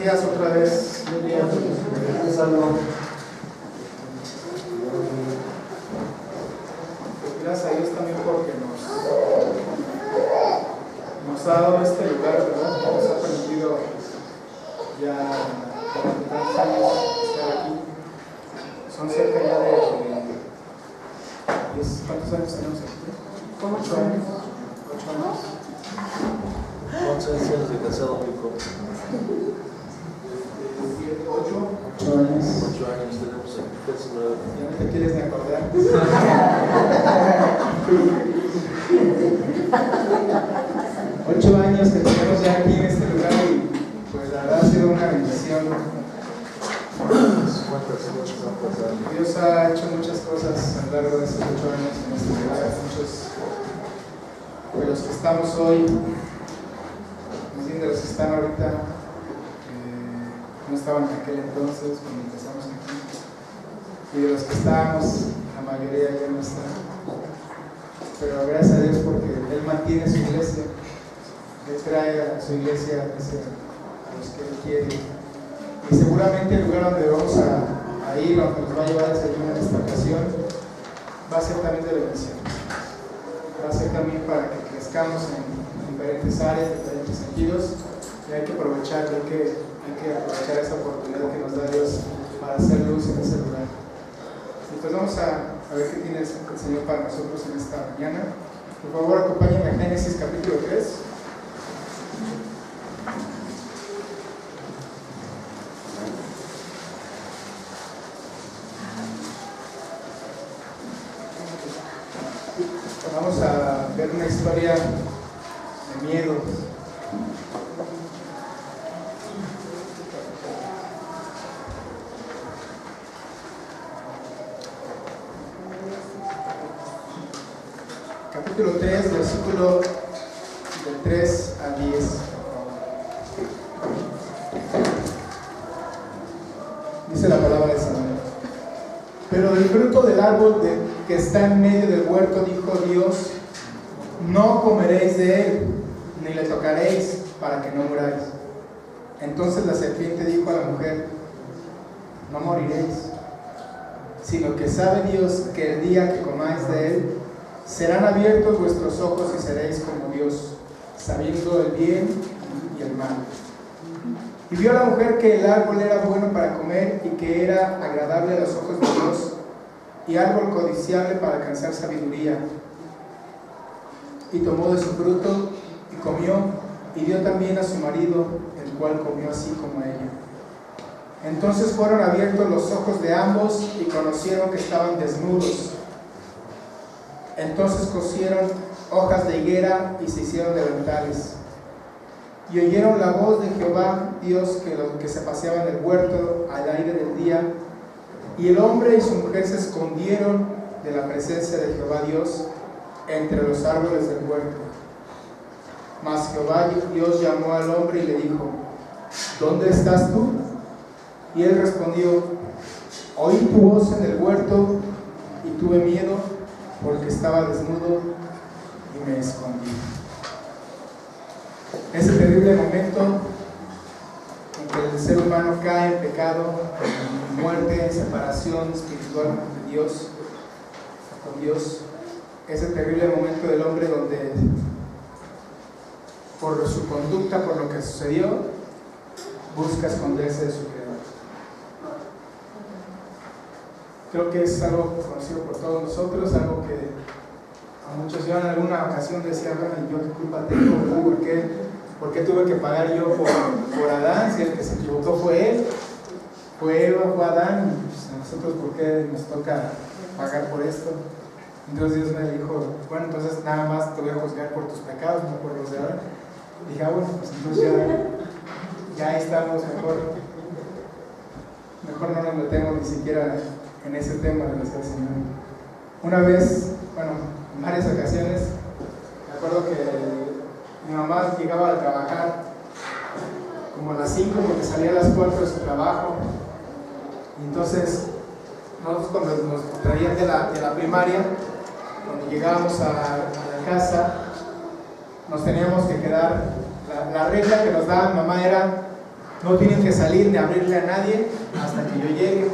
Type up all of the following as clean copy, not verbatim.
días otra vez. Buenos días. Gracias a Dios también porque nos ha dado este lugar, ¿verdad? Nos ha permitido ya durante tantos años estar aquí. Son cerca ya de ¿cuántos años tenemos aquí? 8 años. 8 años. 11 años de casado, Pico. 8 años. 8 años tenemos aquí, casi 9. Ya no te quieres ni acordar. 8 años que tenemos ya aquí en este lugar y pues la verdad ha sido una bendición. ¿Cuántas han pasado? Dios ha hecho muchas cosas a lo largo de estos 8 años en este lugar. Muchos de los que estamos hoy, más bien de los que están ahorita, no estaban en aquel entonces cuando empezamos aquí. Y de los que estábamos, la mayoría ya no están. Pero gracias a Dios porque Él mantiene su iglesia. Él trae a su iglesia a los que Él quiere. Y seguramente el lugar donde vamos a ir, donde nos va a llevar el Señor en esta ocasión, va a ser también de bendición. Va a ser también para que crezcamos en diferentes áreas, en diferentes sentidos. Y hay que aprovechar, hay que aprovechar esa oportunidad que nos da Dios para hacer luz en ese lugar. Y pues vamos a ver qué tiene el Señor para nosotros en esta mañana. Por favor, acompáñenme a Génesis capítulo 3. Vamos a ver una historia de miedo. Capítulo 3, versículo del 3 al 10. Dice la palabra del Señor. Pero del fruto del árbol que está en medio del huerto, dijo Dios, no comeréis de él, ni le tocaréis, para que no muráis. Entonces la serpiente dijo a la mujer, no moriréis, sino que sabe Dios que el día que comáis de él, serán abiertos vuestros ojos y seréis como Dios, sabiendo el bien y el mal. Y vio la mujer que el árbol era bueno para comer y que era agradable a los ojos de Dios, y árbol codiciable para alcanzar sabiduría. Y tomó de su fruto y comió, y dio también a su marido, el cual comió así como ella. Entonces fueron abiertos los ojos de ambos y conocieron que estaban desnudos. Entonces cosieron hojas de higuera y se hicieron delantales. Y oyeron la voz de Jehová Dios que se paseaba en el huerto al aire del día. Y el hombre y su mujer se escondieron de la presencia de Jehová Dios entre los árboles del huerto. Mas Jehová Dios llamó al hombre y le dijo, ¿dónde estás tú? Y él respondió, oí tu voz en el huerto y tuve miedo porque estaba desnudo y me escondí. Ese terrible momento en que el ser humano cae en pecado, en muerte, en separación espiritual de Dios, con Dios, ese terrible momento del hombre donde por su conducta, por lo que sucedió, busca esconderse de su Creador. Creo que es algo conocido por todos nosotros, algo que a muchos yo en alguna ocasión decía, bueno, ¿yo qué culpa tengo? ¿Por qué tuve que pagar yo por Adán? Si el que se equivocó fue él, fue Eva, fue Adán, y pues a nosotros ¿por qué nos toca pagar por esto? Entonces Dios me dijo, bueno, entonces nada más te voy a juzgar por tus pecados, no por los de Adán. Dije, bueno, pues entonces ya estamos mejor no nos metemos ni siquiera en ese tema de nuestra Señor. Una vez, bueno, en varias ocasiones, me acuerdo que mi mamá llegaba a trabajar como a las 5 porque salía a las 4 de su trabajo, y entonces nosotros cuando nos traían de la primaria, cuando llegábamos a la casa, nos teníamos que quedar, la regla que nos daba mi mamá era No tienen que salir ni abrirle a nadie hasta que yo llegue.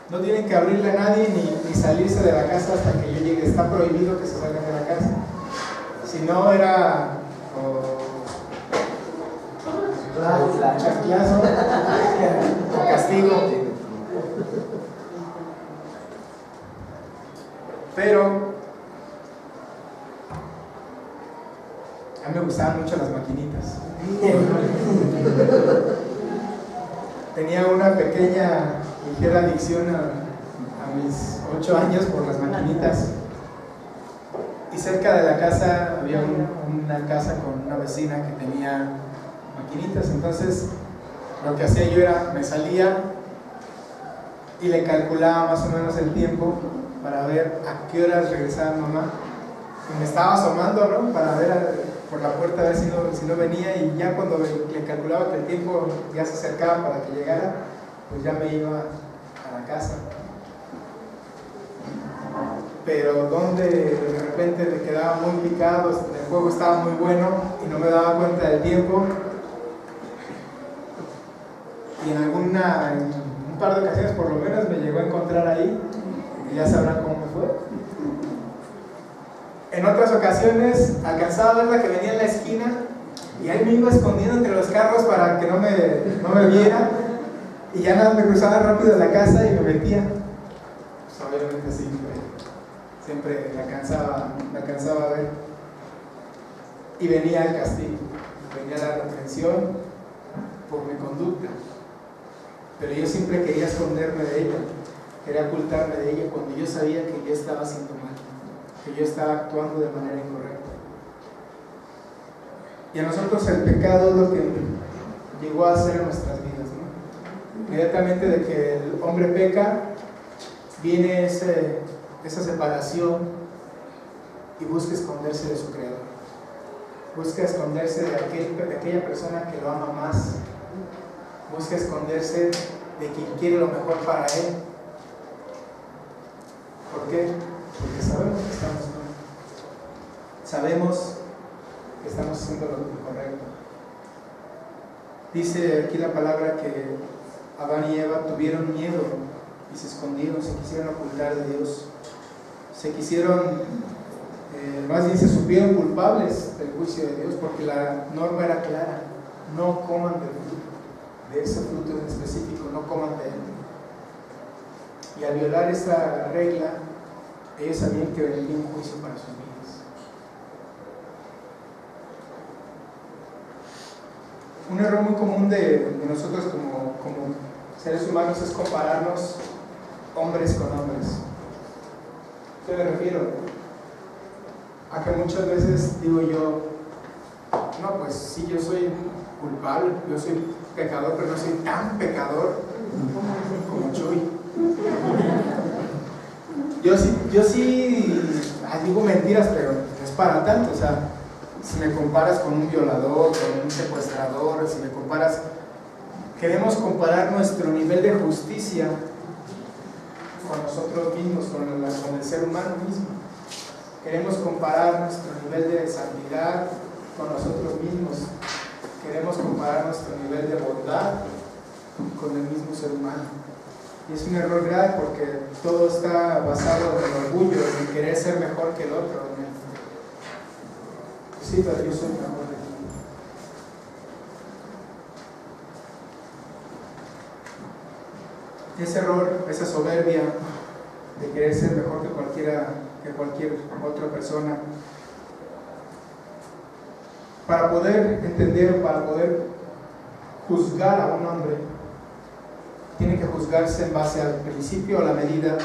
No tienen que abrirle a nadie ni salirse de la casa hasta que yo llegue. Está prohibido que se salgan de la casa. Si no, era chanclazo o castigo. Pero a mí me gustaban mucho las maquinitas. Tenía una pequeña, ligera adicción a mis 8 años por las maquinitas. Y cerca de la casa había una casa con una vecina que tenía maquinitas. Entonces lo que hacía yo era, me salía y le calculaba más o menos el tiempo para ver a qué horas regresaba mamá. Y me estaba asomando, ¿no?, para ver por la puerta a ver si no venía, y ya cuando le calculaba que el tiempo ya se acercaba para que llegara, pues ya me iba a la casa. Pero donde de repente me quedaba muy picado, el juego estaba muy bueno y no me daba cuenta del tiempo, y en un par de ocasiones por lo menos me llegó a encontrar ahí, y ya sabrán cómo me fue. En otras ocasiones alcanzaba a verla que venía en la esquina y ahí me iba escondiendo entre los carros para que no me viera, y ya nada, me cruzaba rápido de la casa y me metía. Pues obviamente siempre la alcanzaba a ver, y venía el castigo, venía la reprensión por mi conducta. Pero yo siempre quería esconderme de ella, quería ocultarme de ella cuando yo sabía que yo estaba haciendo mal, que yo estaba actuando de manera incorrecta. Y a nosotros el pecado es lo que llegó a hacer en nuestras vidas, ¿no? Inmediatamente de que el hombre peca, viene esa separación, y busca esconderse de su creador, busca esconderse de aquella persona que lo ama más, busca esconderse de quien quiere lo mejor para él. ¿Por qué? Porque sabemos que estamos mal, sabemos que estamos haciendo lo incorrecto. Dice aquí la palabra que Adán y Eva tuvieron miedo y se escondieron, se quisieron ocultar de Dios, más bien se supieron culpables del juicio de Dios, porque la norma era clara: no coman del fruto, de ese fruto en específico, no coman de él. Y al violar esa regla, ellos sabían que venía un juicio para sus vidas. Un error muy común de nosotros como seres humanos es compararnos hombres con hombres. ¿A qué me refiero? A que muchas veces digo yo, no, pues sí, yo soy culpable, yo soy pecador, pero no soy tan pecador como Chuy. Yo sí digo mentiras, pero no es para tanto. O sea, si me comparas con un violador, con un secuestrador, si me comparas, queremos comparar nuestro nivel de justicia con nosotros mismos, con el ser humano mismo. Queremos comparar nuestro nivel de santidad con nosotros mismos. Queremos comparar nuestro nivel de bondad con el mismo ser humano. Y es un error grave, porque todo está basado en el orgullo, en querer ser mejor que el otro. Sí, pero yo soy mejor de ti. Ese error, esa soberbia de querer ser mejor que cualquier otra persona, para poder entender, para poder juzgar a un hombre, tiene que juzgarse en base al principio o la medida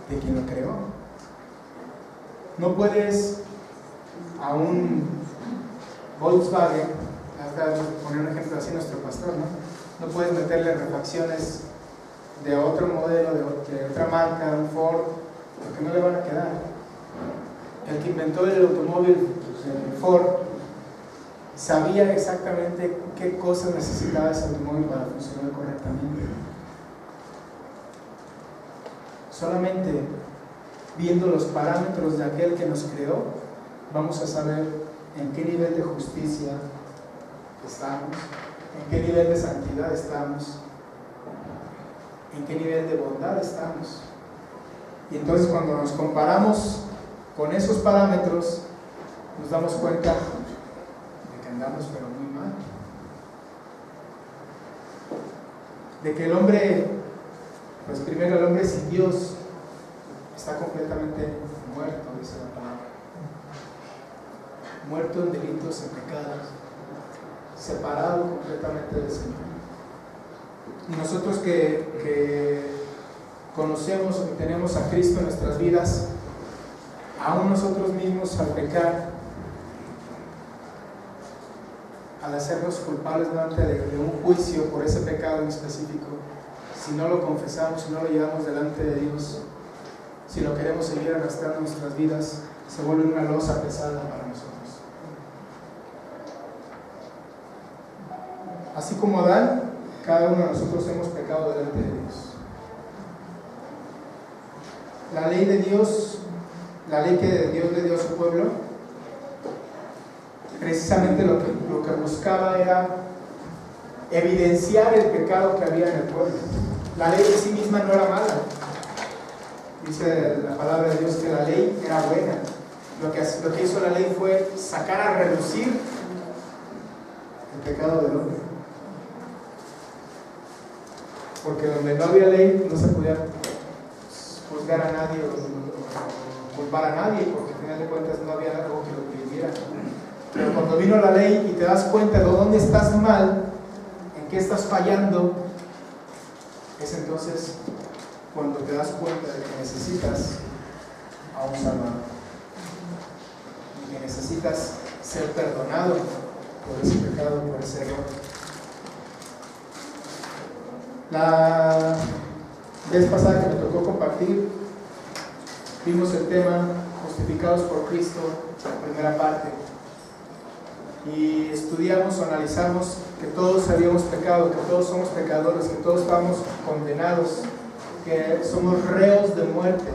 de quien lo creó. No puedes a un Volkswagen, hasta poner un ejemplo así, nuestro pastor, no puedes meterle refacciones de otro modelo, de otra marca, un Ford, porque no le van a quedar. El que inventó el automóvil, el Ford, sabía exactamente qué cosas necesitaba ese automóvil para funcionar correctamente. Solamente viendo los parámetros de aquel que nos creó, vamos a saber en qué nivel de justicia estamos, en qué nivel de santidad estamos, en qué nivel de bondad estamos. Y entonces cuando nos comparamos con esos parámetros, nos damos cuenta de que andamos pero muy mal. De que el hombre, pues primero el hombre sin Dios está completamente muerto, dice la palabra. Muerto en delitos, en pecados, separado completamente del Señor. Y nosotros que conocemos y tenemos a Cristo en nuestras vidas, aún nosotros mismos al pecar, al hacernos culpables delante de un juicio por ese pecado en específico, si no lo confesamos, si no lo llevamos delante de Dios, si lo queremos seguir arrastrando en nuestras vidas, se vuelve una losa pesada para nosotros. Así como Adán, cada uno de nosotros hemos pecado delante de Dios. La ley de Dios, la ley que Dios le dio a su pueblo, precisamente lo que buscaba era evidenciar el pecado que había en el pueblo. La ley de sí misma no era mala. Dice la palabra de Dios que la ley era buena. Lo que hizo la ley fue sacar a relucir el pecado del hombre. Porque donde no había ley no se podía juzgar a nadie o culpar a nadie, porque al final de cuentas no había algo que lo prohibiera. Pero cuando vino la ley y te das cuenta de dónde estás mal, en qué estás fallando, es entonces cuando te das cuenta de que necesitas a un Salvador y que necesitas ser perdonado por ese pecado, por ese error. La vez pasada que me tocó compartir, vimos el tema justificados por Cristo, la primera parte, y estudiamos o analizamos que todos habíamos pecado, que todos somos pecadores, que todos estamos condenados, que somos reos de muerte,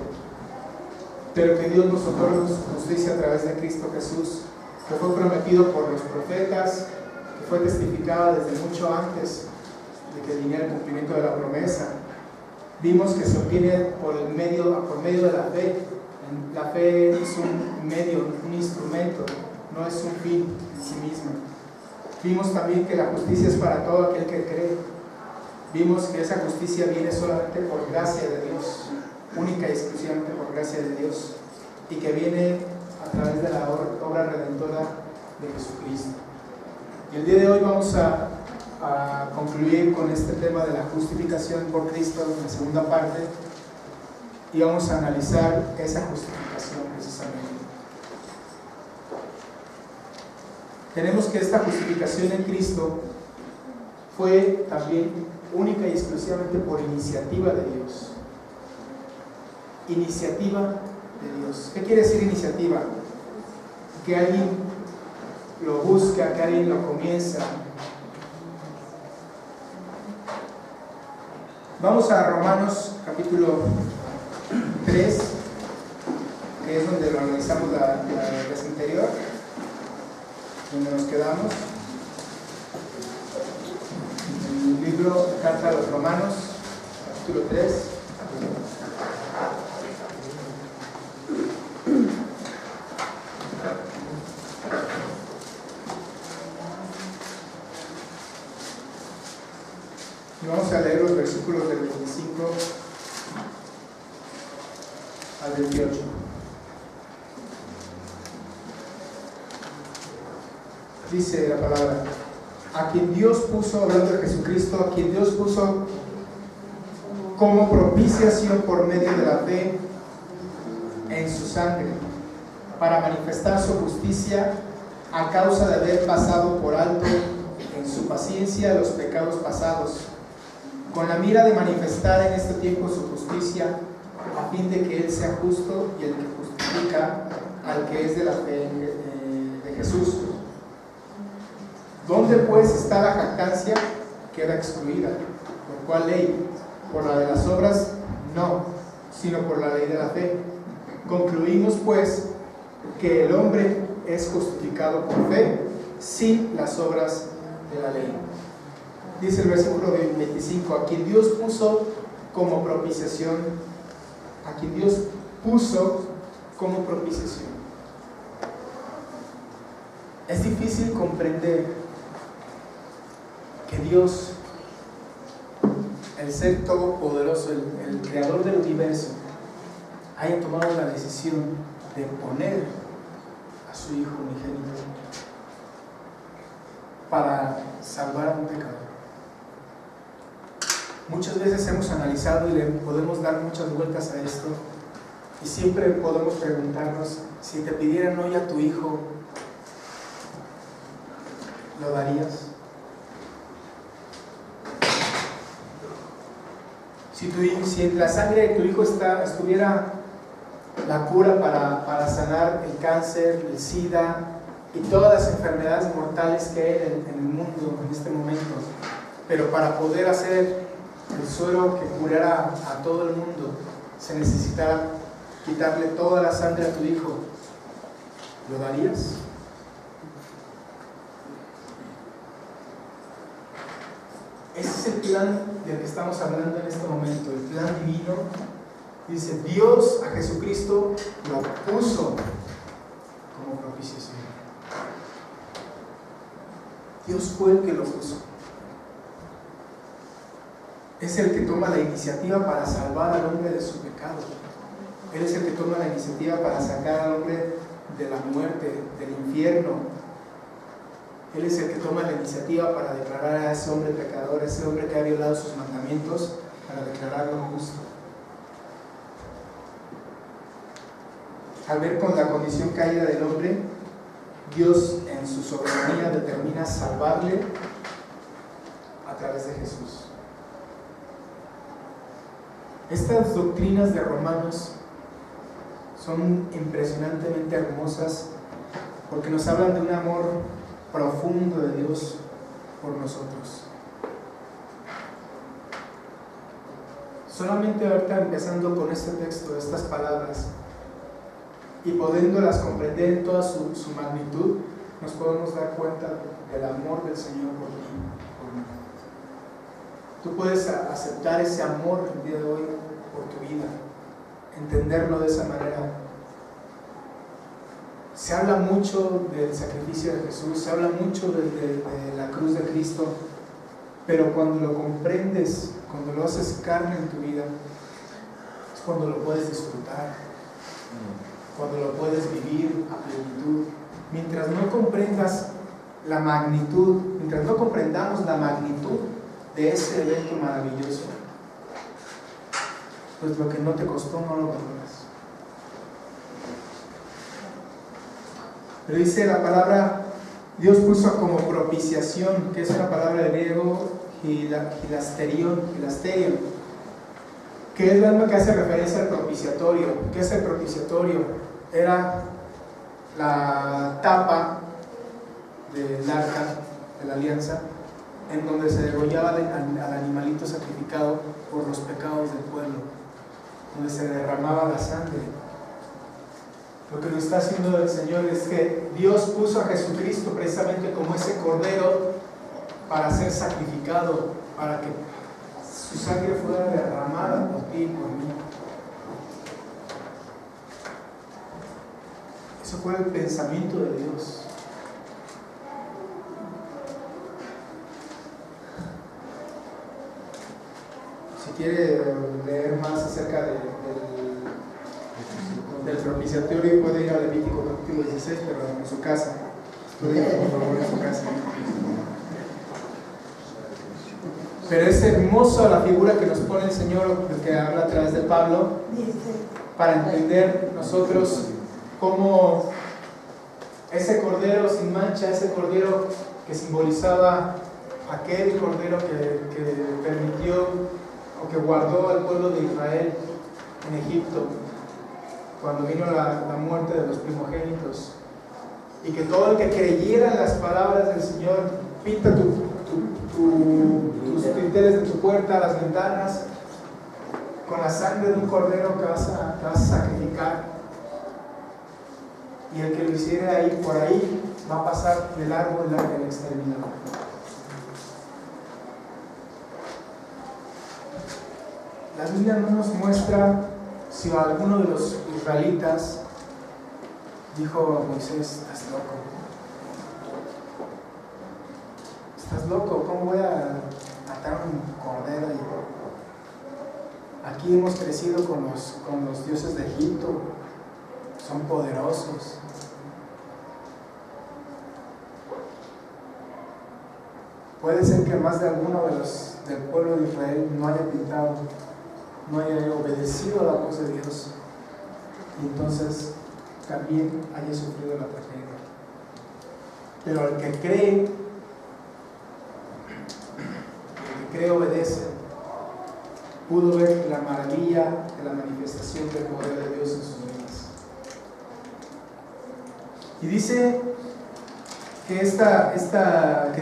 pero que Dios nos otorga su justicia a través de Cristo Jesús, que fue prometido por los profetas, que fue testificada desde mucho antes de que viniera el cumplimiento de la promesa. Vimos que se obtiene por medio de la fe. La fe es un medio, un instrumento, no es un fin en sí mismo. Vimos también que la justicia es para todo aquel que cree. Vimos que esa justicia viene solamente por gracia de Dios, única y exclusivamente por gracia de Dios, y que viene a través de la obra redentora de Jesucristo. Y el día de hoy vamos a concluir con este tema de la justificación por Cristo en la segunda parte, y vamos a analizar esa justificación precisamente. Tenemos que esta justificación en Cristo fue también única y exclusivamente por iniciativa de Dios. Iniciativa de Dios. ¿Qué quiere decir iniciativa? Que alguien lo busca, que alguien lo comienza. Vamos a Romanos capítulo 3, que es donde lo analizamos la vez anterior, donde nos quedamos. El libro Carta a los Romanos, capítulo 3. Y vamos a leer los versículos del 25 al 28. Dice la palabra: a quien Dios puso, hablando de Jesucristo, a quien Dios puso como propiciación por medio de la fe en su sangre, para manifestar su justicia a causa de haber pasado por alto en su paciencia los pecados pasados, con la mira de manifestar en este tiempo su justicia, a fin de que Él sea justo y el que justifica al que es de la fe de Jesús. ¿Dónde pues está la jactancia? Queda excluida. ¿Por cuál ley? ¿Por la de las obras? No, sino por la ley de la fe. Concluimos pues que el hombre es justificado por fe sin las obras de la ley. Dice el versículo 25, a quien Dios puso como propiciación, a quien Dios puso como propiciación. Es difícil comprender que Dios, el ser todopoderoso, el creador del universo, haya tomado la decisión de poner a su Hijo unigénito para salvar a un pecador. Muchas veces hemos analizado y le podemos dar muchas vueltas a esto, y siempre podemos preguntarnos: si te pidieran hoy a tu hijo, ¿lo darías? Si en la sangre de tu hijo estuviera la cura para sanar el cáncer, el SIDA y todas las enfermedades mortales que hay en el mundo en este momento, pero para poder hacer el suero que curara a todo el mundo se necesitara quitarle toda la sangre a tu hijo, ¿lo darías? Ese es el plan del que estamos hablando en este momento, el plan divino. Dice, Dios a Jesucristo lo puso como propiciación. Dios fue el que lo puso. Es el que toma la iniciativa para salvar al hombre de su pecado. Él es el que toma la iniciativa para sacar al hombre de la muerte, del infierno. Él es el que toma la iniciativa para declarar a ese hombre pecador, a ese hombre que ha violado sus mandamientos, para declararlo justo. Al ver con la condición caída del hombre, Dios en su soberanía determina salvarle a través de Jesús. Estas doctrinas de Romanos son impresionantemente hermosas porque nos hablan de un amor profundo de Dios por nosotros. Solamente ahorita empezando con este texto, estas palabras, y pudiéndolas comprender en toda su magnitud, nos podemos dar cuenta del amor del Señor por ti, por mí. Tú puedes aceptar ese amor el día de hoy por tu vida, entenderlo de esa manera. Se habla mucho del sacrificio de Jesús, se habla mucho de la cruz de Cristo, pero cuando lo comprendes, cuando lo haces carne en tu vida, es cuando lo puedes disfrutar, cuando lo puedes vivir a plenitud. Mientras no comprendas la magnitud, mientras no comprendamos la magnitud de ese evento maravilloso, pues lo que no te costó no lo valoras. Pero dice la palabra, Dios puso como propiciación, que es una palabra de griego, hilasterion, que es la misma que hace referencia al propiciatorio. ¿Qué es el propiciatorio? Era la tapa del arca de la alianza, en donde se degollaba al animalito sacrificado por los pecados del pueblo, donde se derramaba la sangre. Lo que nos está haciendo el Señor es que Dios puso a Jesucristo precisamente como ese cordero para ser sacrificado, para que su sangre fuera derramada por ti y por mí. Eso fue el pensamiento de Dios. Si quiere leer más acerca del propiciatorio, puede ir a Levítico capítulo 16, pero en su casa. Estudia por favor en su casa. Pero es hermosa la figura que nos pone el Señor, que habla a través de Pablo, para entender nosotros cómo ese cordero sin mancha, ese cordero que simbolizaba aquel cordero que permitió o que guardó al pueblo de Israel en Egipto cuando vino la muerte de los primogénitos, y que todo el que creyera en las palabras del Señor, pinta tus dinteles de tu puerta, las ventanas, con la sangre de un cordero que vas a sacrificar. y el que lo hiciera ahí por ahí va a pasar de largo el exterminador. La Biblia no nos muestra si alguno de los israelitas dijo a Moisés: estás loco. ¿Estás loco? ¿Cómo voy a matar un cordero? Aquí hemos crecido con los dioses de Egipto, son poderosos. Puede ser que más de alguno del pueblo de Israel no haya pintado, no haya obedecido a la voz de Dios, y entonces también haya sufrido la tragedia. Pero el que cree obedece, pudo ver la maravilla de la manifestación del poder de Dios en sus vidas. Y dice que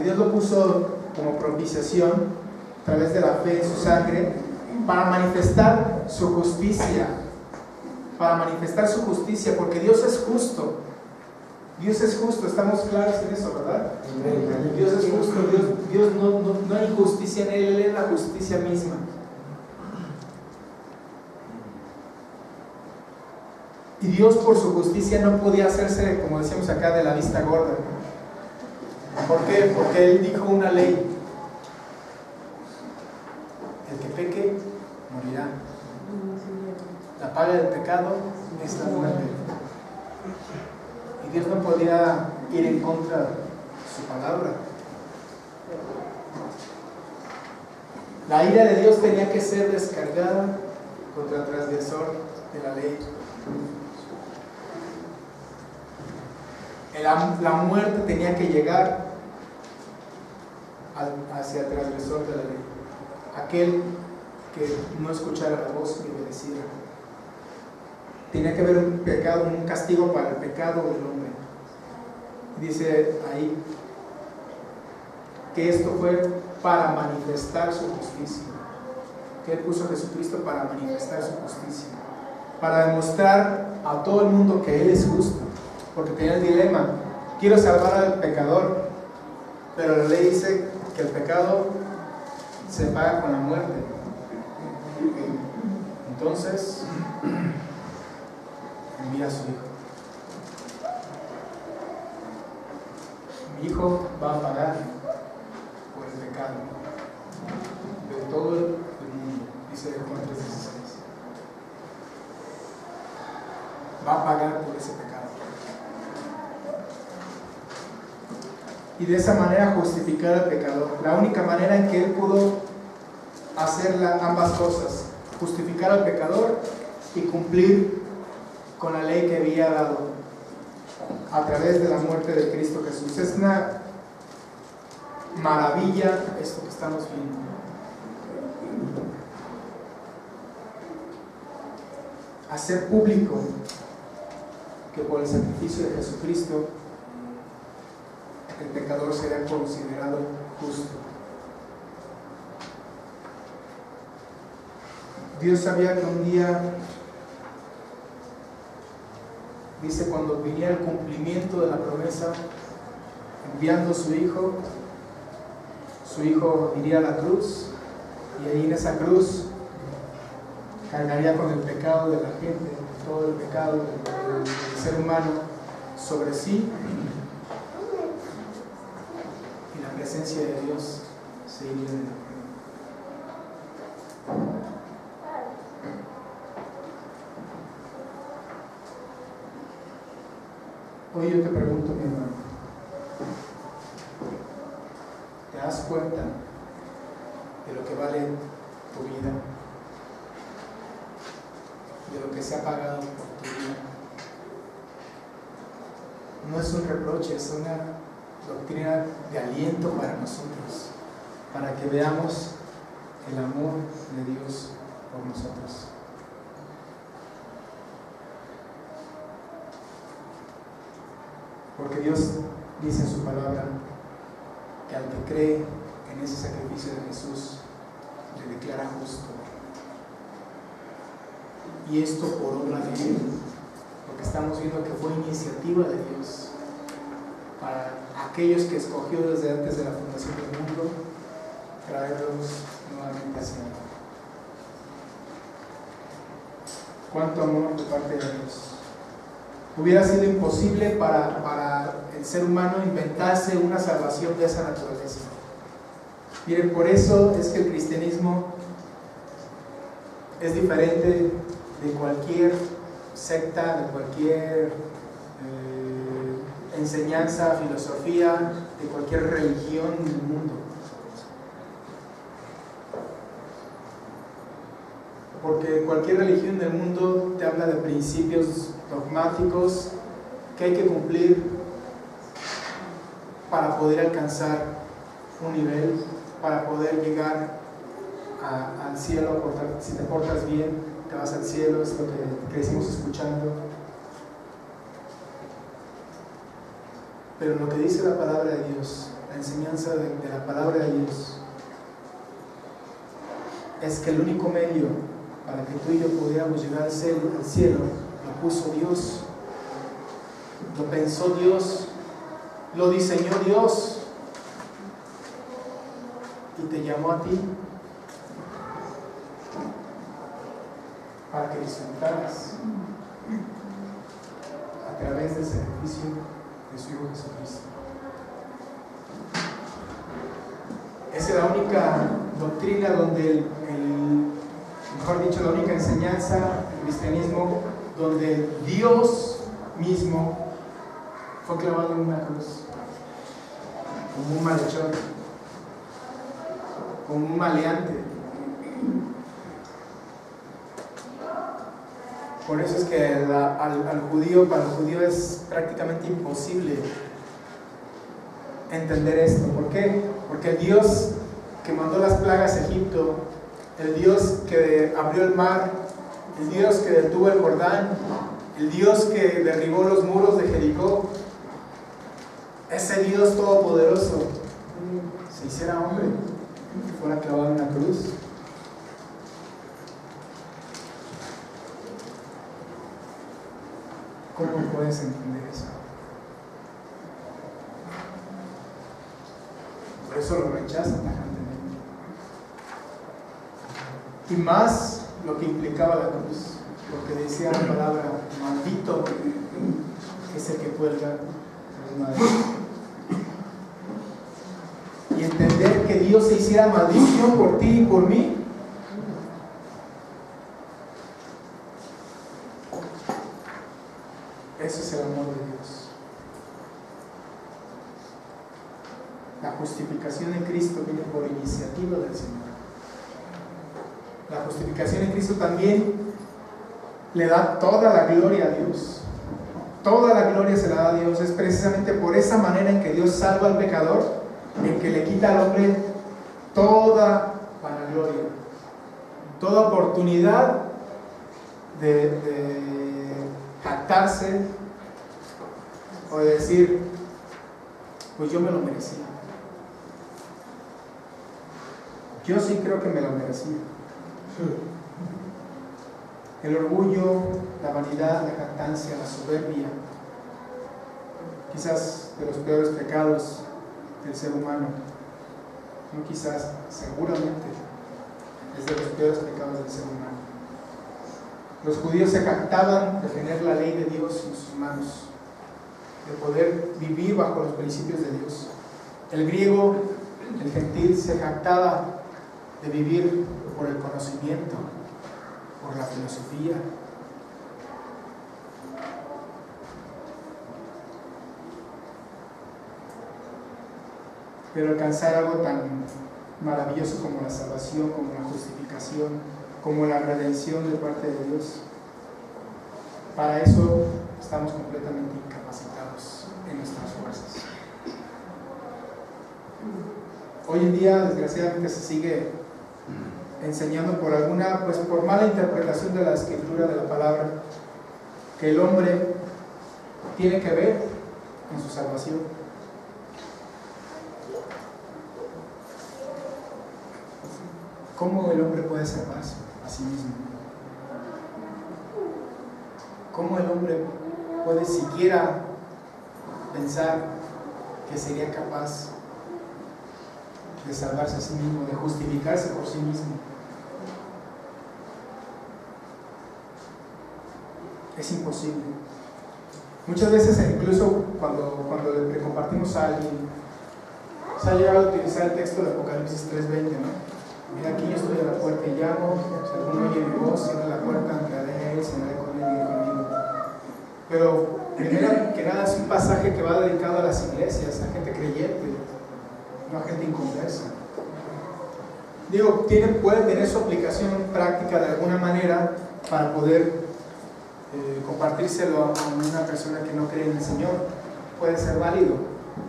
Dios lo puso como propiciación a través de la fe en su sangre para manifestar su justicia. Para manifestar su justicia, porque Dios es justo. Dios es justo, estamos claros en eso, ¿verdad? Dios es justo, Dios no hay injusticia en Él es la justicia misma. Y Dios por su justicia no podía hacerse, como decíamos acá, de la vista gorda. ¿Por qué? Porque Él dijo una ley: el que peque morirá. La paga del pecado es la muerte. Y Dios no podía ir en contra de su palabra. La ira de Dios tenía que ser descargada contra el transgresor de la ley. La muerte tenía que llegar hacia el transgresor de la ley, aquel que no escuchara la voz y obedeciera. Tenía que haber un pecado, un castigo para el pecado del hombre. Y dice ahí que esto fue para manifestar su justicia, que Él puso a Jesucristo para manifestar su justicia, para demostrar a todo el mundo que Él es justo. Porque tenía el dilema: quiero salvar al pecador, pero la ley dice que el pecado se paga con la muerte. Entonces envía a su hijo. Mi hijo va a pagar por el pecado de todo el mundo, dice Juan 3:16. Va a pagar por ese pecado. Y de esa manera justificar al pecador. La única manera en que Él pudo hacer ambas cosas: justificar al pecador y cumplir con la ley que había dado a través de la muerte de Cristo Jesús. Es una maravilla esto que estamos viendo. Hacer público que por el sacrificio de Jesucristo el pecador será considerado justo. Dios sabía que un día, dice, cuando viniera el cumplimiento de la promesa, enviando a su hijo iría a la cruz, y ahí en esa cruz cargaría con el pecado de la gente, todo el pecado del ser humano sobre sí, y la presencia de Dios se iría de la cruz. Hoy yo te pregunto, mi hermano, ¿te das cuenta de lo que vale tu vida? De lo que se ha pagado por tu vida. No es un reproche, es una doctrina de aliento para nosotros, para que veamos el amor de Dios por nosotros. Porque Dios dice en su palabra que al que cree en ese sacrificio de Jesús le declara justo. Y esto por obra de Él, porque estamos viendo que fue iniciativa de Dios para aquellos que escogió desde antes de la fundación del mundo, traerlos nuevamente hacia Él. Cuánto amor de parte de Dios. Hubiera sido imposible para el ser humano inventarse una salvación de esa naturaleza. Miren, por eso es que el cristianismo es diferente de cualquier secta, de cualquier enseñanza, filosofía, de cualquier religión del mundo. Porque cualquier religión del mundo te habla de principios dogmáticos que hay que cumplir para poder alcanzar un nivel, para poder llegar al cielo. Si te portas bien, te vas al cielo, es lo que crecimos escuchando. Pero lo que dice la palabra de Dios, la enseñanza de la palabra de Dios, es que el único medio para que tú y yo pudiéramos llegar al cielo, lo puso Dios, lo pensó Dios, lo diseñó Dios y te llamó a ti para que disfrutaras a través del sacrificio de su Hijo Jesucristo. Esa es la única doctrina donde mejor dicho, la única enseñanza del cristianismo donde Dios mismo fue clavado en una cruz como un malhechor, como un maleante. Por eso es que para el judío es prácticamente imposible entender esto. ¿Por qué? Porque el Dios que mandó las plagas a Egipto, el Dios que abrió el mar, el Dios que detuvo el Jordán, el Dios que derribó los muros de Jericó, ese Dios todopoderoso se hiciera hombre y fuera clavado en una cruz. ¿Cómo puedes entender eso? Por eso lo rechazan tajantemente. Y más lo que implicaba la cruz, porque decía la palabra: maldito es el que cuelga en madera. Y entender que Dios se hiciera maldición por ti y por mí, eso es el amor de Dios. La justificación en Cristo viene por iniciativa del Señor. La justificación en Cristo también le da toda la gloria a Dios. Toda la gloria se la da a Dios. Es precisamente por esa manera en que Dios salva al pecador, en que le quita al hombre toda vanagloria, toda oportunidad de jactarse o de decir: pues yo me lo merecía. Yo sí creo que me lo merecía. El orgullo, la vanidad, la jactancia, la soberbia, quizás de los peores pecados del ser humano, no quizás, seguramente es de los peores pecados del ser humano. Los judíos se jactaban de tener la ley de Dios en sus manos, de poder vivir bajo los principios de Dios. El griego, el gentil, se jactaba de vivir por el conocimiento, por la filosofía. Pero alcanzar algo tan maravilloso como la salvación, como la justificación, como la redención de parte de Dios, para eso estamos completamente incapacitados en nuestras fuerzas. Hoy en día, desgraciadamente, se sigue enseñando por mala interpretación de la escritura, de la palabra, que el hombre tiene que ver en su salvación. ¿Cómo el hombre puede salvarse a sí mismo? ¿Cómo el hombre puede siquiera pensar que sería capaz de salvarse a sí mismo, de justificarse por sí mismo. Es imposible. Muchas veces, incluso cuando le compartimos a alguien, se ha llegado a utilizar el texto de Apocalipsis 3:20, ¿no? Mira, aquí yo estoy a la puerta y llamo, si alguno oye mi voz, cierra la puerta, entraré a él, cenaré con él y él conmigo. Pero, primero que nada, es un pasaje que va dedicado a las iglesias, a gente creyente, no a gente inconversa. Digo, puede tener su aplicación práctica de alguna manera para poder compartírselo a una persona que no cree en el Señor. Puede ser válido,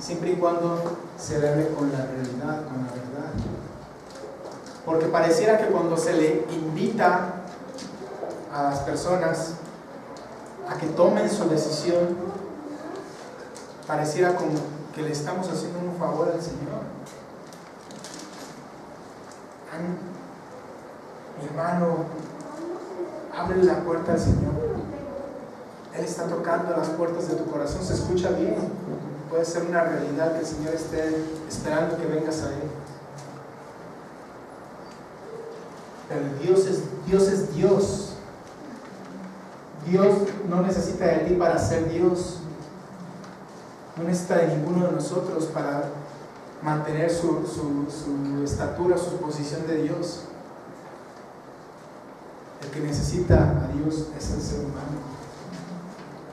siempre y cuando se debe con la realidad, con la verdad. Porque pareciera que cuando se le invita a las personas a que tomen su decisión, pareciera como que le estamos haciendo un favor al Señor. Mi hermano, abre la puerta al Señor. Él está tocando las puertas de tu corazón. Se escucha bien. Puede ser una realidad que el Señor esté esperando que vengas a Él. Pero Dios es Dios. Dios no necesita de ti para ser Dios. No necesita de ninguno de nosotros para mantener su estatura, su posición de Dios. El que necesita a Dios es el ser humano.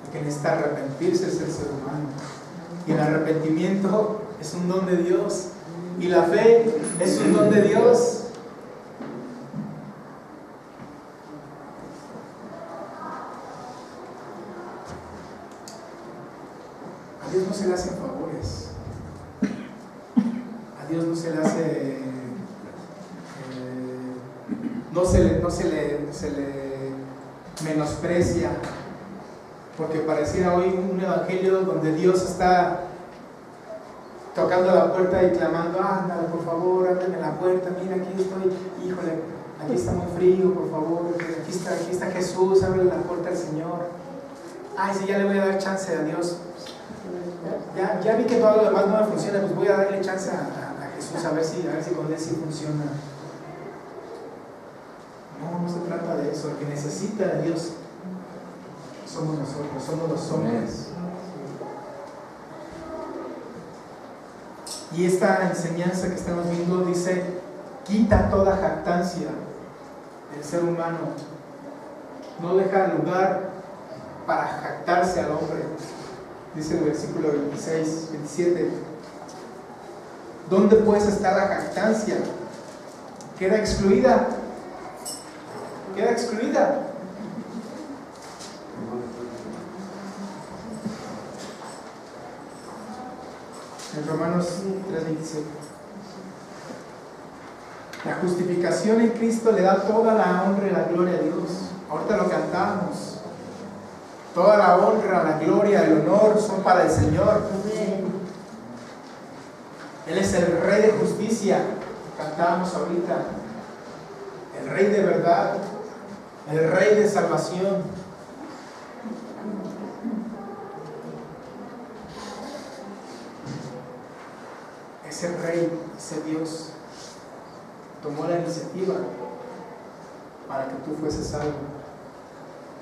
El que necesita arrepentirse es el ser humano. Y el arrepentimiento es un don de Dios. Y la fe es un don de Dios. A Dios no se le hacen favores. A Dios no se le hace, no se le menosprecia, porque pareciera hoy un evangelio donde Dios está tocando la puerta y clamando: ándale, por favor, ábreme la puerta, mira, aquí estoy, híjole, aquí está muy frío, por favor, aquí está Jesús, ábrele la puerta al Señor. Ay, sí, ya le voy a dar chance a Dios. Ya vi que todo lo demás no me funciona, pues voy a darle chance a Jesús, a ver si con él sí funciona. No se trata de eso. El que necesita a Dios somos nosotros, somos los hombres. Y esta enseñanza que estamos viendo dice: quita toda jactancia del ser humano, no deja lugar para jactarse al hombre. Dice el versículo 26, 27. ¿Dónde pues está la jactancia? Queda excluida. Queda excluida. En Romanos 3:27. La justificación en Cristo le da toda la honra y la gloria a Dios. Ahorita lo cantamos. Toda la honra, la gloria, el honor son para el Señor. Él es el Rey de justicia. Cantábamos ahorita. El Rey de verdad. El Rey de salvación. Ese Rey, ese Dios, tomó la iniciativa para que tú fueses salvo.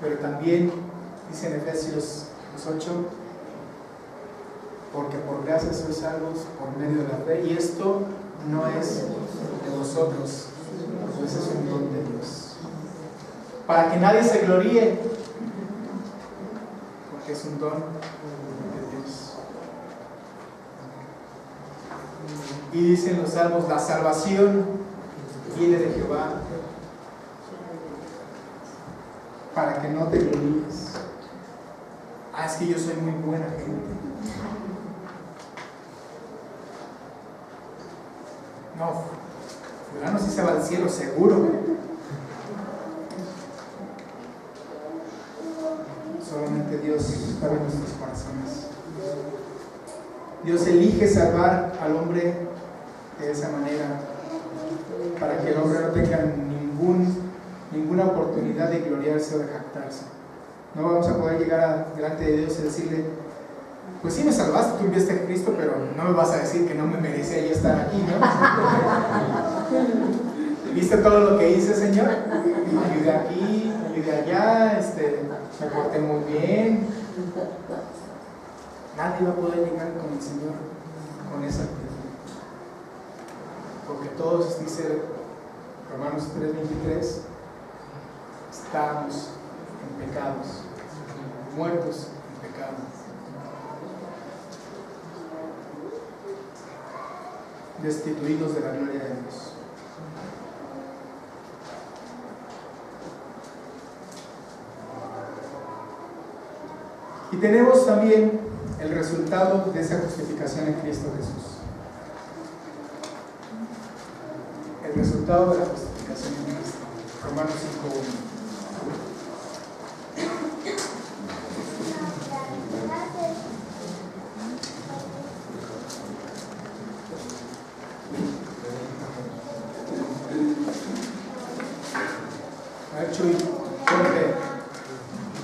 Pero también dice en Efesios 8: porque por gracia sois salvos por medio de la fe, y esto no es de vosotros, pues es un don de Dios, para que nadie se gloríe, porque es un don de Dios. Y dicen los salmos: la salvación viene de Jehová, para que no te gloríes. Es que yo soy muy buena gente. No, fulano sí se va al cielo seguro. Solamente Dios sabe nuestros corazones. Dios elige salvar al hombre de esa manera, para que el hombre no tenga ninguna oportunidad de gloriarse o de jactarse. No vamos a poder llegar delante de Dios y decirle, pues sí me salvaste, tú enviaste a Cristo, pero no me vas a decir que no me merecía yo estar aquí, ¿no? ¿Viste todo lo que hice, Señor? Ayudé aquí, ayudé allá, me porté muy bien. Nadie va a poder llegar con el Señor con esa actitud. Porque todos, dice Romanos 3:23, estamos en pecados, muertos en pecado. Destituidos de la gloria de Dios. Y tenemos también el resultado de esa justificación en Cristo Jesús. El resultado de la justificación en Cristo. Romanos 5:1.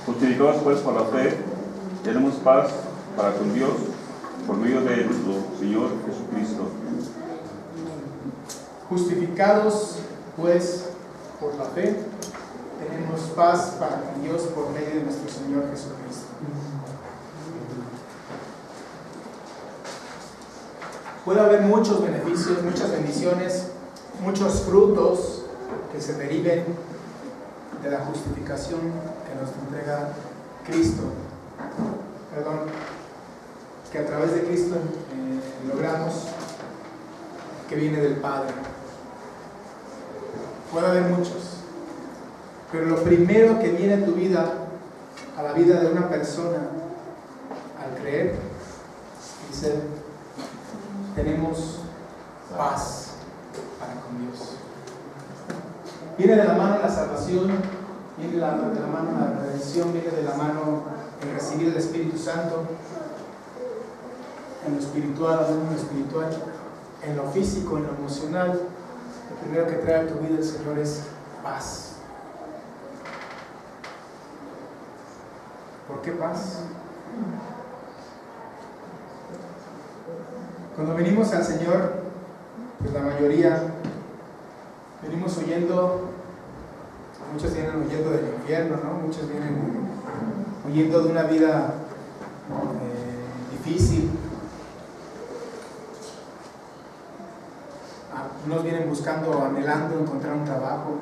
Justificados pues por la fe, tenemos paz para con Dios por medio de nuestro Señor Jesucristo. Justificados pues por la fe, tenemos paz para con Dios por medio de nuestro Señor Jesucristo. Puede haber muchos beneficios, muchas bendiciones, muchos frutos que se deriven de la justificación que nos entrega Cristo. Que a través de Cristo logramos, que viene del Padre. Puede haber muchos, pero lo primero que viene a tu vida, a la vida de una persona, al creer, dice, tenemos paz para con Dios. Viene de la mano la salvación, viene de la mano la redención, viene de la mano el recibir el Espíritu Santo, en lo espiritual, en lo espiritual, en lo físico, en lo emocional. Lo primero que trae a tu vida el Señor es paz. ¿Por qué paz? Cuando venimos al Señor, pues la mayoría venimos huyendo. Muchos vienen huyendo del infierno, ¿no? Muchos vienen huyendo de una vida difícil. Unos vienen buscando, anhelando encontrar un trabajo,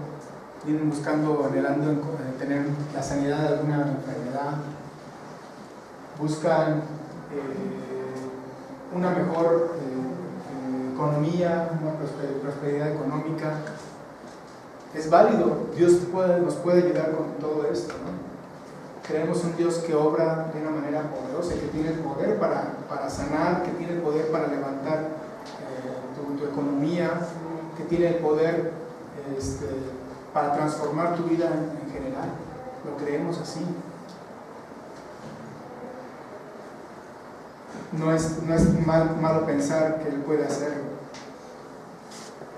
vienen buscando, anhelando tener la sanidad de alguna enfermedad, buscan una mejor economía, una prosperidad económica. Es válido, Dios nos puede ayudar con todo esto, ¿no? Creemos un Dios que obra de una manera poderosa, que tiene el poder para sanar, que tiene el poder para levantar tu economía, que tiene el poder para transformar tu vida en general. Lo creemos así. No es malo pensar que Él puede hacerlo,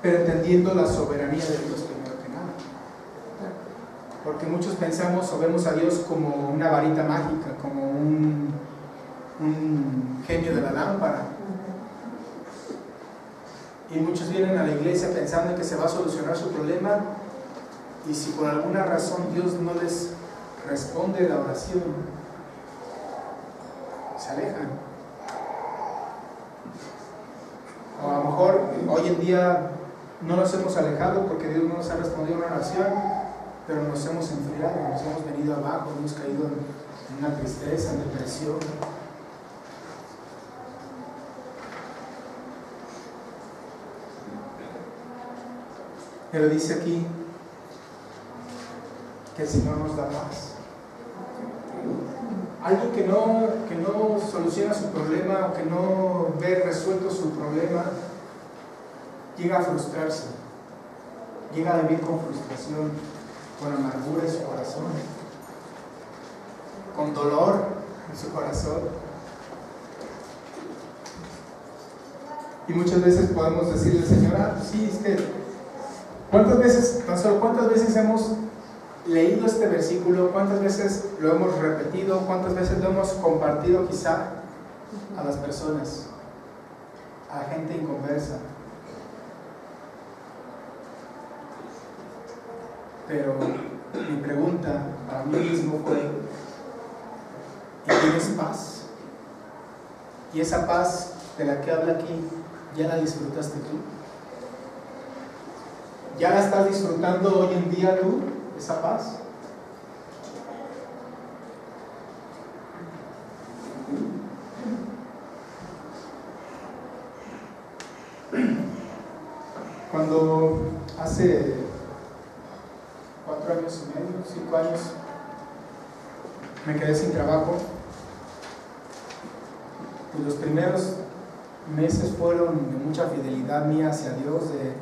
pero entendiendo la soberanía de Dios primero que nada. Porque muchos pensamos o vemos a Dios como una varita mágica, como un genio de la lámpara. Y muchos vienen a la iglesia pensando que se va a solucionar su problema, y si por alguna razón Dios no les responde la oración, se alejan. O a lo mejor hoy en día no nos hemos alejado porque Dios no nos ha respondido una oración, pero nos hemos enfriado, nos hemos venido abajo, hemos caído en una tristeza, en depresión. Pero dice aquí que el Señor nos da paz. Alguien que no soluciona su problema o que no ve resuelto su problema, llega a frustrarse, llega a vivir con frustración, con amargura en su corazón, con dolor en su corazón. Y muchas veces podemos decirle al Señor, sí, es que ¿cuántas veces hemos leído este versículo, cuántas veces lo hemos repetido, cuántas veces lo hemos compartido quizá a las personas, a gente inconversa. Pero mi pregunta para mí mismo fue: ¿y tienes paz? Y esa paz de la que habla aquí, ¿ya la disfrutaste tú? ¿Ya la estás disfrutando hoy en día tú, esa paz? Cuando hace 4 años y medio, 5 años, me quedé sin trabajo, y los primeros meses fueron de mucha fidelidad mía hacia Dios, de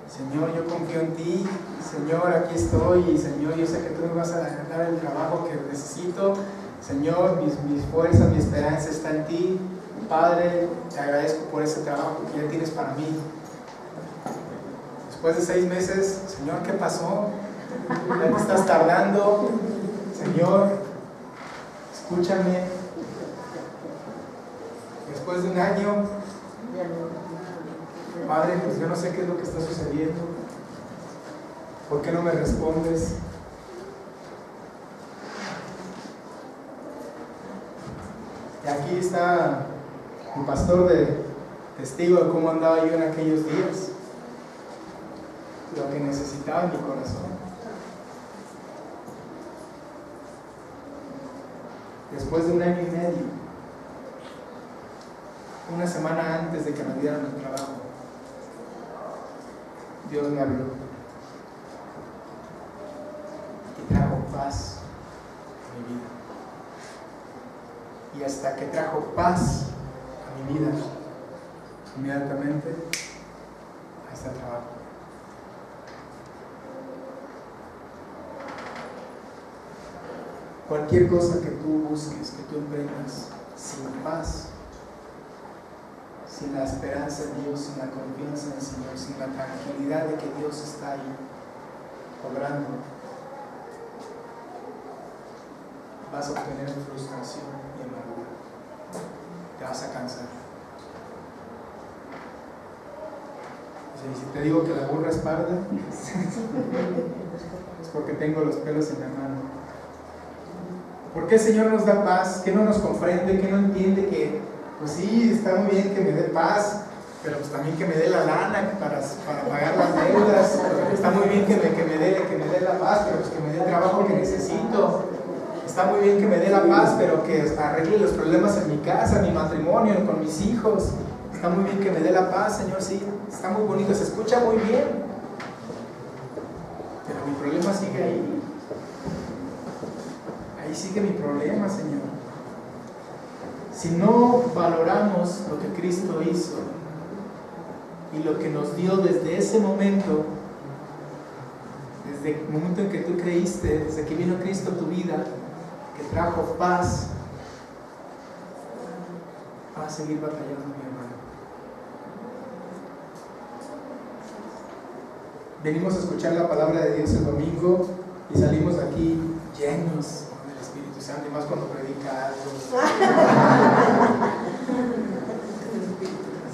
Señor, yo confío en ti, Señor, aquí estoy, y Señor, yo sé que tú me vas a dar el trabajo que necesito, Señor, mis fuerzas, mi esperanza está en ti, Padre, te agradezco por ese trabajo que ya tienes para mí. Después de 6 meses, Señor, ¿qué pasó? Ya te estás tardando, Señor, escúchame. Después de 1 año, Padre, pues yo no sé qué es lo que está sucediendo. ¿Por qué no me respondes? Y aquí está mi pastor de testigo de cómo andaba yo en aquellos días, lo que necesitaba en mi corazón. Después de 1 año y medio, 1 semana antes de que me dieran el trabajo, Dios me habló y trajo paz a mi vida. Y hasta que trajo paz a mi vida, inmediatamente a este trabajo. Cualquier cosa que tú busques, que tú emprendas sin paz, sin la esperanza en Dios, sin la confianza en el Señor, sin la tranquilidad de que Dios está ahí obrando, vas a obtener frustración y amargura. Te vas a cansar. Si te digo que la burra es parda, es porque tengo los pelos en la mano. ¿Por qué el Señor nos da paz? ¿Qué no nos comprende? ¿Qué no entiende que, pues sí, está muy bien que me dé paz, pero pues también que me dé la lana para pagar las deudas? Está muy bien que me dé la paz, pero pues que me dé el trabajo que necesito. Está muy bien que me dé la paz, pero que arregle los problemas en mi casa, mi matrimonio, con mis hijos. Está muy bien que me dé la paz, Señor, sí, está muy bonito, se escucha muy bien. Pero mi problema sigue ahí. Ahí sigue mi problema, Señor. Si no valoramos lo que Cristo hizo y lo que nos dio desde ese momento, desde el momento en que tú creíste, desde que vino Cristo a tu vida, que trajo paz, vas a seguir batallando, mi hermano. Venimos a escuchar la palabra de Dios el domingo y salimos de aquí llenos del Espíritu Santo, y más cuando predica algo.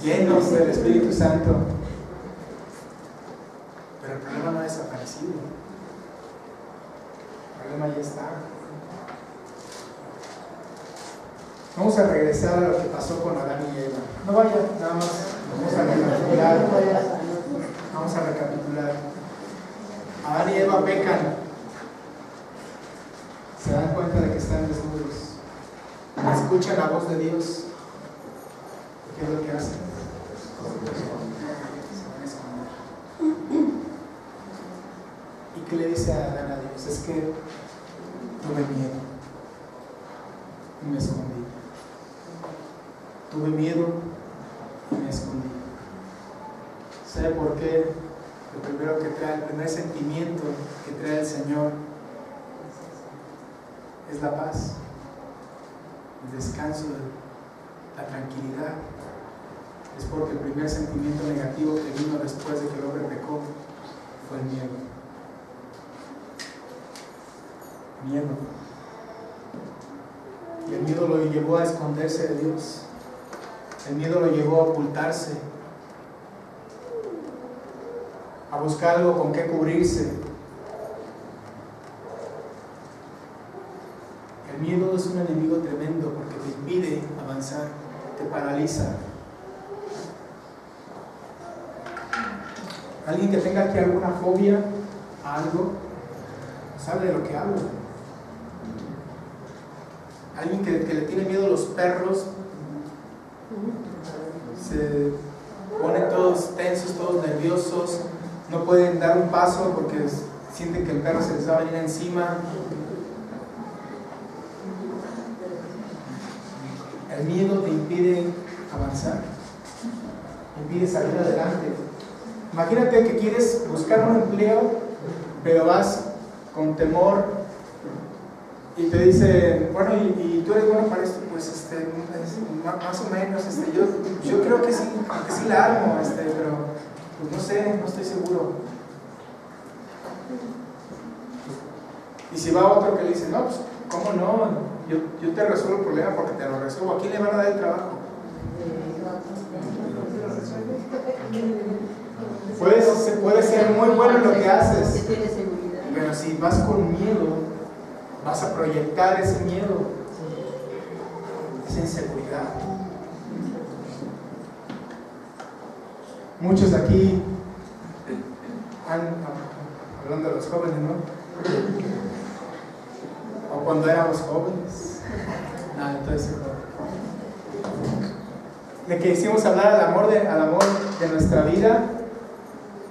Llenos del Espíritu Santo. Pero el problema no ha desaparecido. El problema ya está. Vamos a regresar a lo que pasó con Adán y Eva. No vaya, nada más. Vamos a recapitular. Vamos a recapitular. Adán y Eva pecan. Se dan cuenta de que están desnudos. Escuchan la voz de Dios. ¿Qué es lo que hacen? Se van a esconder. ¿Y qué le dice a Adán a Dios? Es que tuve miedo y me escondí. Tuve miedo y me escondí. ¿Sabe por qué? Lo primero que trae, el primer sentimiento que trae el Señor es la paz, el descanso, la tranquilidad. Es porque el primer sentimiento negativo que vino después de que el hombre pecó fue el miedo. Miedo. Y el miedo lo llevó a esconderse de Dios. El miedo lo llevó a ocultarse, a buscar algo con qué cubrirse. El miedo es un enemigo tremendo porque te impide avanzar, te paraliza. Alguien que tenga aquí alguna fobia a algo, sabe de lo que hablo. Alguien que le tiene miedo a los perros, se ponen todos tensos, todos nerviosos, no pueden dar un paso porque sienten que el perro se les va a venir encima. El miedo te impide avanzar, te impide salir adelante. Imagínate que quieres buscar un empleo, pero vas con temor y te dicen, bueno, ¿y tú eres bueno para esto? Pues más o menos, yo creo que sí la armo, pero pues no sé, no estoy seguro. Y si va otro que le dice, no, pues ¿cómo no? Yo te resuelvo el problema porque te lo resuelvo. ¿A quién le van a dar el trabajo? Puede ser muy bueno en lo que haces, pero si vas con miedo, vas a proyectar ese miedo, esa inseguridad. Muchos aquí, hablando de los jóvenes, ¿no? O cuando éramos jóvenes. Entonces, le quisimos hablar al amor de nuestra vida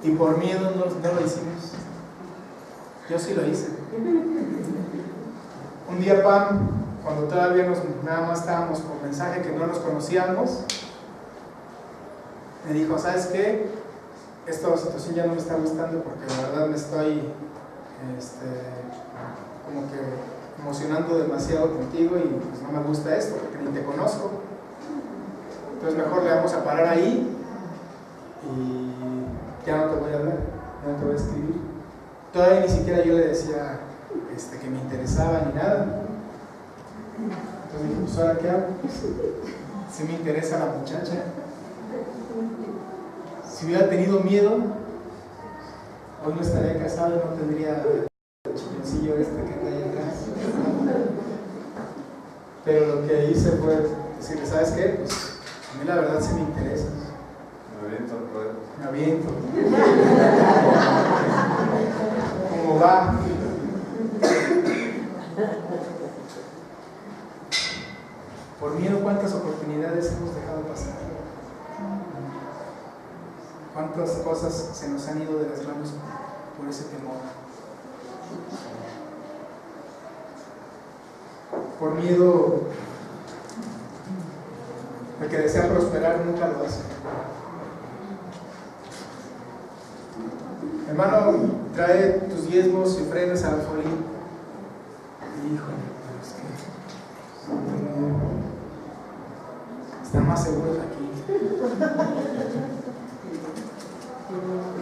y por miedo no lo hicimos. Yo sí lo hice. Un día Pam, cuando todavía nada más estábamos por mensaje, que no nos conocíamos, me dijo, ¿sabes qué? Esta situación ya no me está gustando porque la verdad me estoy como que emocionando demasiado contigo y pues no me gusta esto porque ni te conozco. Entonces mejor le vamos a parar ahí y ya no te voy a hablar, ya no te voy a escribir. Todavía ni siquiera yo le decía que me interesaba ni nada. Entonces dije, pues ¿ahora qué hago? Si me interesa la muchacha. Si hubiera tenido miedo, hoy no estaría casado y no tendría el chilloncillo que está ahí atrás. Pero lo que hice fue decirle, ¿sabes qué? Pues a mí la verdad sí me interesa. Me aviento. ¿Cómo va? Por miedo, ¿cuántas oportunidades hemos dejado pasar? ¿Cuántas cosas se nos han ido de las manos por ese temor? Por miedo, el que desea prosperar nunca lo hace. Hermano, trae tus diezmos y ofrendas al alfolí. Híjole, es que están más seguros aquí.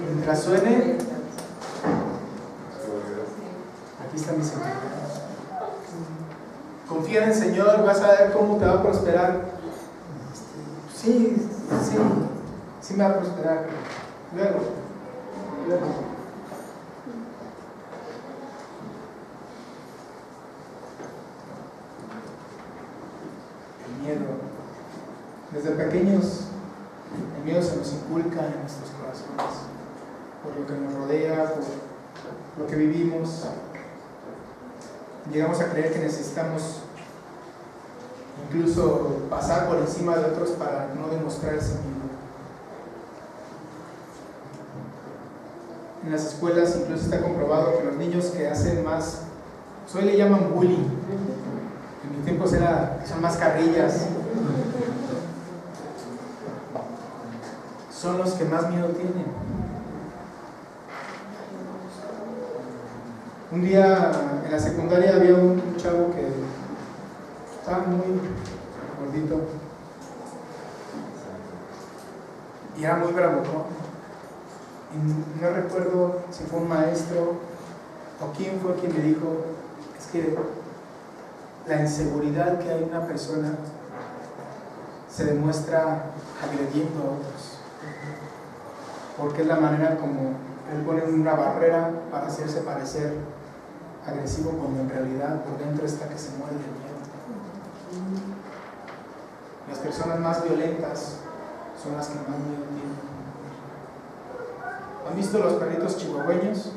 Mientras suene, aquí está mi Señor. Confía en el Señor, vas a ver cómo te va a prosperar. Sí me va a prosperar. Luego. El miedo. Desde pequeños, el miedo se nos inculca en nuestros corazones, por lo que nos rodea, por lo que vivimos. Llegamos a creer que necesitamos incluso pasar por encima de otros para no demostrar ese miedo. En las escuelas incluso está comprobado que los niños que hacen más, hoy le llaman bullying, en mis tiempos son más carrillas, son los que más miedo tienen. Un día en la secundaria había un chavo que estaba muy gordito y era muy bravucón. Y no recuerdo si fue un maestro o quién fue quien me dijo, es que la inseguridad que hay en una persona se demuestra agrediendo a otros, porque es la manera como él pone una barrera para hacerse parecer agresivo, cuando en realidad por dentro está que se muere de miedo. Las personas más violentas son las que más miedo tienen. ¿Han visto los perritos chihuahueños?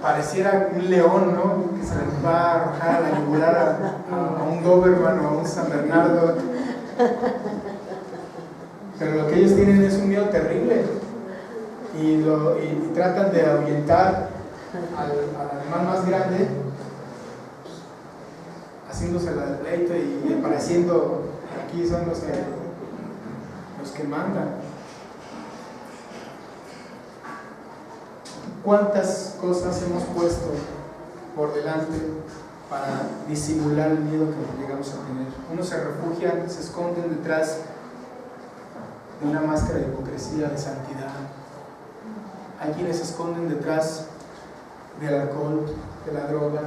Pareciera un león, ¿no? Que se les va a arrojar a la yugular a un Doberman o a un San Bernardo. Pero lo que ellos tienen es un miedo terrible y tratan de ahuyentar al animal más grande, haciéndose la de pleito y pareciendo que aquí son los que mandan. ¿Cuántas cosas hemos puesto por delante para disimular el miedo que llegamos a tener? Unos se refugian, se esconden detrás de una máscara de hipocresía, de santidad. Hay quienes se esconden detrás del alcohol, de la droga,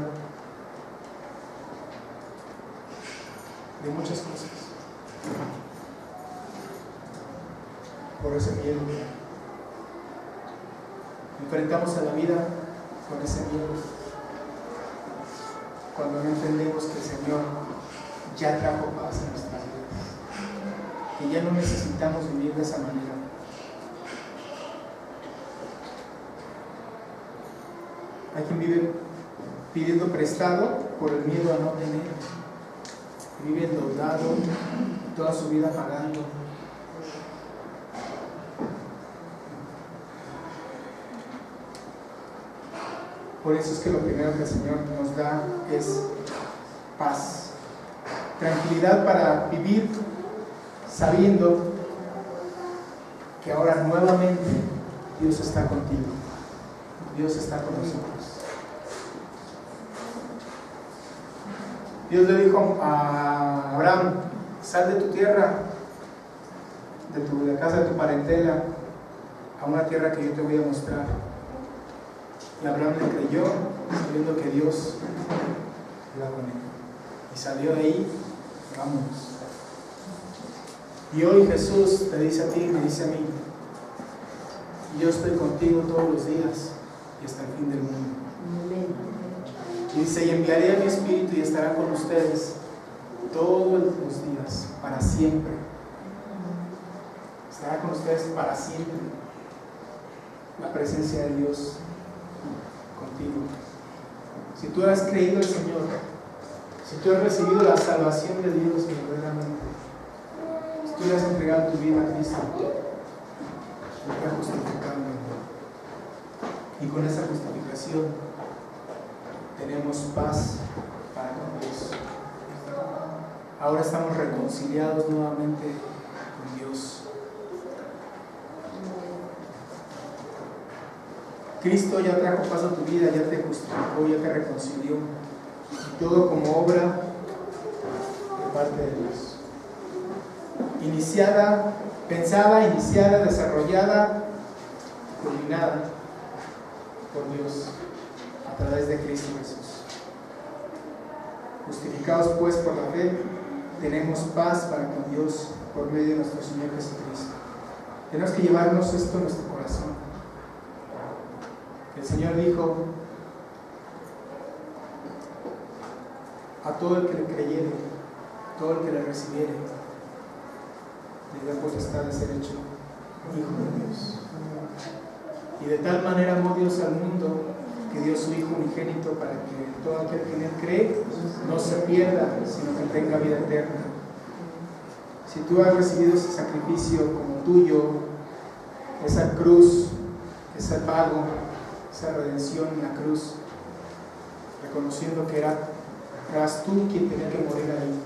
de muchas cosas. Por ese miedo. Enfrentamos a la vida con ese miedo. Cuando no entendemos que el Señor ya trajo paz en nuestras vidas, que ya no necesitamos vivir de esa manera. Hay quien vive pidiendo prestado por el miedo a no tener, vive endeudado, toda su vida pagando. Por eso es que lo primero que el Señor nos da es paz, tranquilidad para vivir sabiendo que ahora nuevamente Dios está contigo, Dios está con nosotros. Dios le dijo a Abraham: sal de tu tierra, de la casa de tu parentela, a una tierra que yo te voy a mostrar. Y Abraham le creyó, sabiendo que Dios iba con él. Y salió de ahí, vámonos. Y hoy Jesús te dice a ti, me dice a mí: yo estoy contigo todos los días y hasta el fin del mundo. Y dice: y enviaré a mi Espíritu y estará con ustedes todos los días, para siempre. Estará con ustedes para siempre. La presencia de Dios contigo. Si tú has creído al Señor, si tú has recibido la salvación de Dios verdaderamente, si tú le has entregado tu vida a Cristo, Él te ha justificado. Y con esa justificación tenemos paz para con Dios. Ahora estamos reconciliados nuevamente con Dios. Cristo ya trajo paz a tu vida, ya te justificó, ya te reconcilió. Y todo como obra de parte de Dios. Iniciada, pensada, iniciada, desarrollada, culminada por Dios a través de Cristo Jesús. Justificados pues por la fe, tenemos paz para con Dios por medio de nuestro Señor Jesucristo. Tenemos que llevarnos esto a nuestro corazón. El Señor dijo: a todo el que le creyere, todo el que le recibiere, le da potestad de ser hecho hijo de Dios. Y de tal manera amó Dios al mundo que dio su Hijo unigénito, para que todo aquel que en él cree no se pierda, sino que tenga vida eterna. Si tú has recibido ese sacrificio como tuyo, esa cruz, ese pago, esa redención en la cruz, reconociendo que eras tú quien tenía que morir ahí,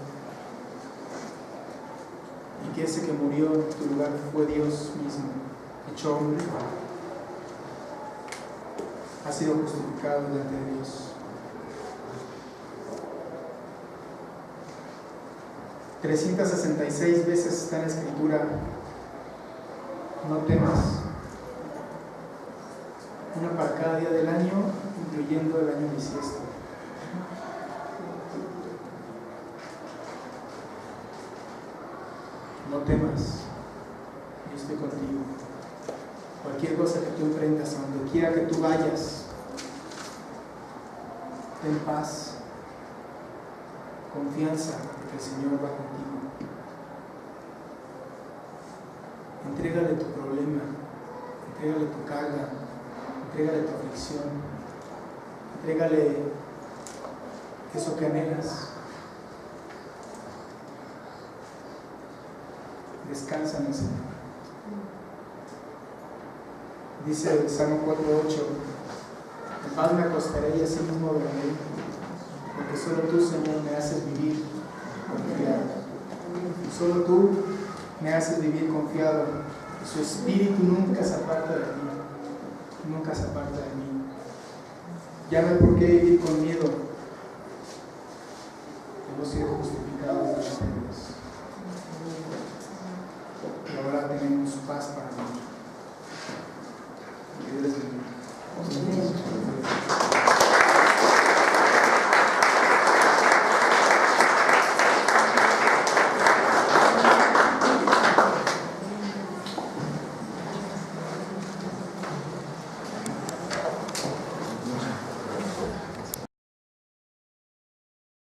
y que ese que murió en tu lugar fue Dios mismo, hecho hombre, ha sido justificado delante de Dios. 366 veces está en la Escritura: no temas, para cada día del año, incluyendo el año bisiesto. No temas, yo estoy contigo. Cualquier cosa que tú emprendas, a donde quiera que tú vayas, ten paz, confianza de que el Señor va contigo. Entrégale tu problema, entrégale tu carga, entrégale tu aflicción, entrégale eso que anhelas. Descansa en el Señor. Dice el Salmo 4:8: en paz me acostaré y así mismo dormiré, porque solo tú, Señor, me haces vivir confiado. Solo tú me haces vivir confiado. Su espíritu nunca se aparta de mí. Nunca se aparta de mí. Ya no hay por qué vivir con miedo. Hemos sido justificados delante de Dios. Y ahora tenemos paz